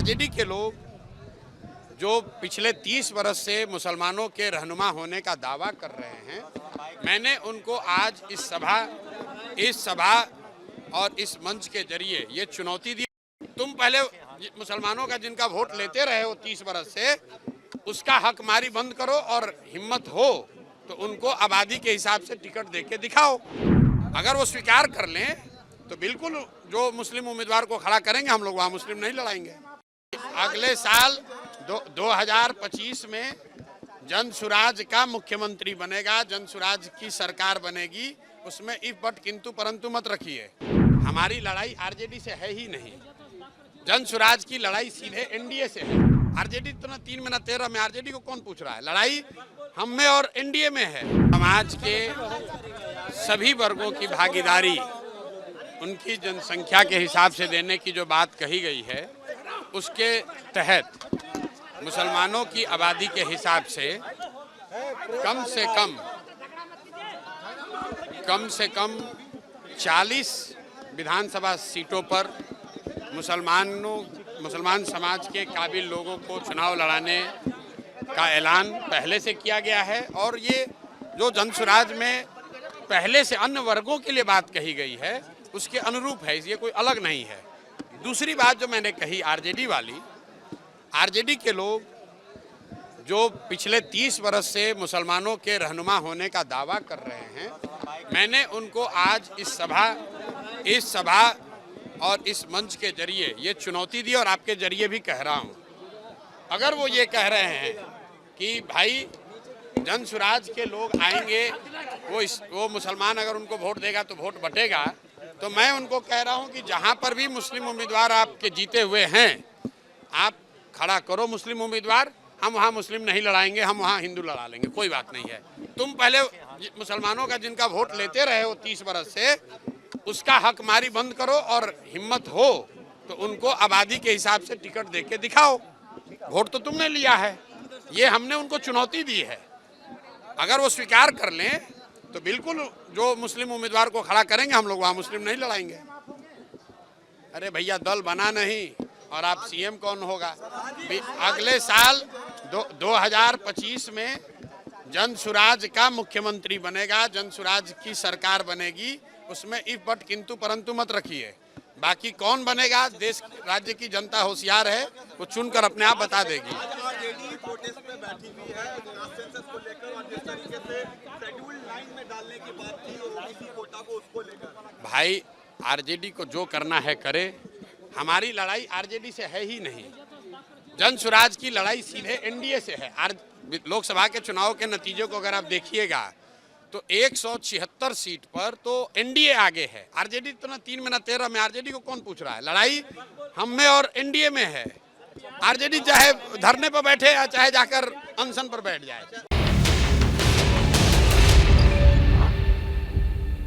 RJD के लोग जो पिछले 30 वर्ष से मुसलमानों के रहनुमा होने का दावा कर रहे हैं, मैंने उनको आज इस सभा और इस मंच के जरिए ये चुनौती दी। तुम पहले मुसलमानों का जिनका वोट लेते रहे हो 30 वर्ष से, उसका हक मारी बंद करो और हिम्मत हो तो उनको आबादी के हिसाब से टिकट देके दिखाओ। अगर वो स्वीकार कर लें तो बिल्कुल जो मुस्लिम उम्मीदवार को खड़ा करेंगे, हम लोग वहाँ मुस्लिम नहीं लड़ाएंगे। अगले साल 2025 में जनसुराज का मुख्यमंत्री बनेगा, जनसुराज की सरकार बनेगी, उसमें इफ बट किंतु परंतु मत रखिए। हमारी लड़ाई आरजेडी से है ही नहीं, जनसुराज की लड़ाई सीधे एनडीए से है। आरजेडी तो ना 3 में ना 13 में, आरजेडी को कौन पूछ रहा है? लड़ाई हम में और एनडीए में है। समाज के सभी वर्गों की भागीदारी उनकी जनसंख्या के हिसाब से देने की जो बात कही गई है, उसके तहत मुसलमानों की आबादी के हिसाब से कम से कम 40 विधानसभा सीटों पर मुसलमान समाज के काबिल लोगों को चुनाव लड़ाने का ऐलान पहले से किया गया है। और ये जो जनसुराज में पहले से अन्य वर्गों के लिए बात कही गई है, उसके अनुरूप है, ये कोई अलग नहीं है। दूसरी बात जो मैंने कही आरजेडी वाली, आरजेडी के लोग जो पिछले 30 वर्ष से मुसलमानों के रहनुमा होने का दावा कर रहे हैं, मैंने उनको आज इस सभा और इस मंच के जरिए ये चुनौती दी और आपके जरिए भी कह रहा हूँ। अगर वो ये कह रहे हैं कि भाई जनसुराज के लोग आएंगे, वो मुसलमान अगर उनको वोट देगा तो वोट बटेगा, तो मैं उनको कह रहा हूं कि जहां पर भी मुस्लिम उम्मीदवार आपके जीते हुए हैं, आप खड़ा करो मुस्लिम उम्मीदवार। हम वहां मुस्लिम नहीं लड़ाएंगे, हम वहां हिंदू लड़ा लेंगे, कोई बात नहीं है। तुम पहले मुसलमानों का जिनका वोट लेते रहे हो 30 वर्ष से, उसका हक मारी बंद करो और हिम्मत हो तो उनको आबादी के हिसाब से टिकट देके दिखाओ। वोट तो तुमने लिया है, ये हमने उनको चुनौती दी है। अगर वो स्वीकार कर लें तो बिल्कुल जो मुस्लिम उम्मीदवार को खड़ा करेंगे, हम लोग वहाँ मुस्लिम नहीं लड़ाएंगे। अरे भैया, दल बना नहीं और आप सीएम कौन होगा? अगले साल 2025 में जनसुराज का मुख्यमंत्री बनेगा, जनसुराज की सरकार बनेगी, उसमें इफ बट किंतु परंतु मत रखिए। बाकी कौन बनेगा, देश राज्य की जनता होशियार है, वो चुनकर अपने आप बता देगी। भाई, आरजेडी को जो करना है करे, हमारी लड़ाई आरजेडी से है ही नहीं, जनसुराज की लड़ाई सीधे एनडीए से है। लोकसभा के चुनाव के नतीजों को अगर आप देखिएगा तो 176 सीट पर तो एनडीए आगे है। आरजेडी तो ना 3 में ना 13 में, आरजेडी को कौन पूछ रहा है? लड़ाई हम में और एनडीए में है। आरजेडी चाहे धरने पर बैठे या चाहे जाकर अनशन पर बैठ जाए।